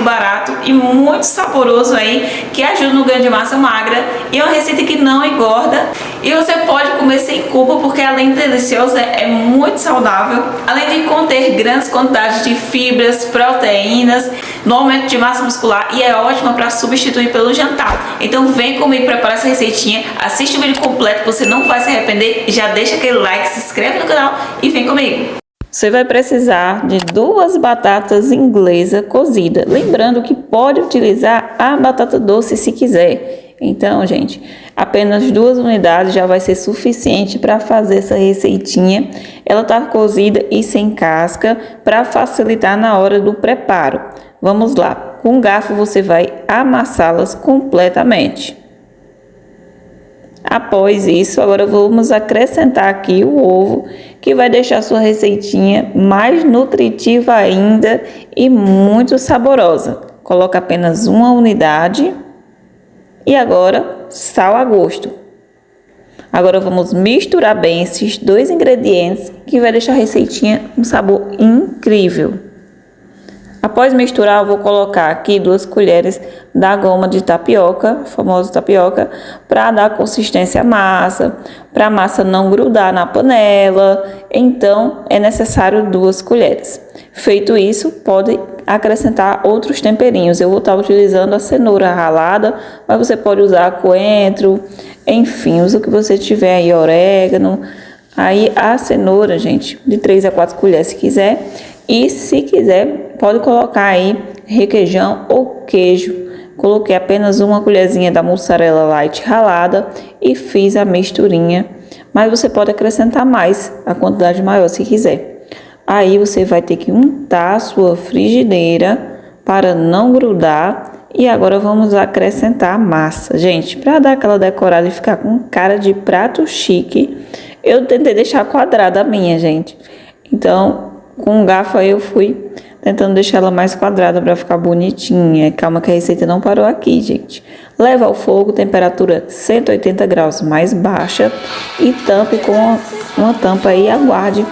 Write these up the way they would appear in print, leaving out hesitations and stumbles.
barato e muito saboroso aí, que ajuda no ganho de massa magra, e é uma receita que não engorda e você pode comer sem culpa, porque além de deliciosa, é muito saudável, além de conter grandes quantidades de fibras, proteínas no aumento de massa muscular, e é ótima para substituir pelo jantar. Então vem comigo preparar essa receitinha, assiste o vídeo completo, você não vai se arrepender, já deixa aquele like, se inscreve no canal e vem comigo. Você vai precisar de 2 batatas inglesas cozidas. Lembrando que pode utilizar a batata doce se quiser. Então, gente, apenas 2 unidades já vai ser suficiente para fazer essa receitinha. Ela tá cozida e sem casca para facilitar na hora do preparo. Vamos lá. Com um garfo você vai amassá-las completamente. Após isso, agora vamos acrescentar aqui o ovo, que vai deixar a sua receitinha mais nutritiva ainda e muito saborosa. Coloca apenas 1 unidade e agora sal a gosto. Agora vamos misturar bem esses 2 ingredientes, que vai deixar a receitinha um sabor incrível. Após misturar, eu vou colocar aqui 2 colheres da goma de tapioca, famosa tapioca, para dar consistência à massa, para a massa não grudar na panela. Então, é necessário 2 colheres. Feito isso, pode acrescentar outros temperinhos. Eu vou estar utilizando a cenoura ralada, mas você pode usar coentro, enfim, usa o que você tiver aí, orégano. Aí a cenoura, gente, de 3 a 4 colheres se quiser. E se quiser, pode colocar aí requeijão ou queijo. Coloquei apenas 1 colherzinha da mussarela light ralada e fiz a misturinha. Mas você pode acrescentar mais, a quantidade maior se quiser. Aí você vai ter que untar a sua frigideira para não grudar. E agora vamos acrescentar a massa. Gente, para dar aquela decorada e ficar com cara de prato chique, eu tentei deixar quadrada a minha, gente. Então, com um garfo aí eu fui tentando deixar ela mais quadrada para ficar bonitinha. Calma que a receita não parou aqui, gente. Leva ao fogo, temperatura 180 graus mais baixa, e tampe com uma tampa aí, aguarde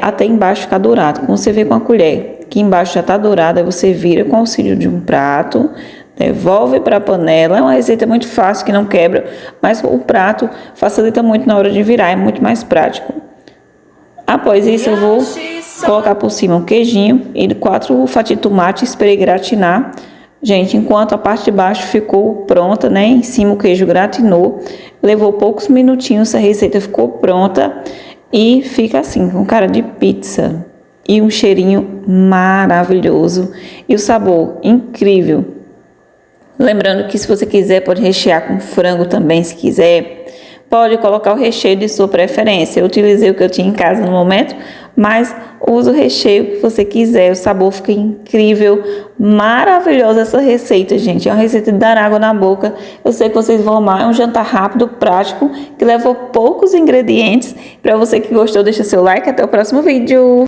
até embaixo ficar dourado. Quando você vê com a colher que embaixo já está dourada, você vira com o auxílio de um prato, devolve para a panela. É uma receita muito fácil, que não quebra, mas o prato facilita muito na hora de virar, é muito mais prático. Após isso, eu vou colocar por cima um queijinho e 4 fatias de tomate, esperei gratinar. Gente, enquanto a parte de baixo ficou pronta, né? Em cima o queijo gratinou. Levou poucos minutinhos, a receita ficou pronta e fica assim, com cara de pizza. E um cheirinho maravilhoso e o sabor incrível. Lembrando que se você quiser, pode rechear com frango também, se quiser. Pode colocar o recheio de sua preferência. Eu utilizei o que eu tinha em casa no momento, mas usa o recheio que você quiser. O sabor fica incrível, maravilhosa essa receita, gente. É uma receita de dar água na boca. Eu sei que vocês vão amar. É um jantar rápido, prático, que leva poucos ingredientes. Para você que gostou, deixa seu like. Até o próximo vídeo.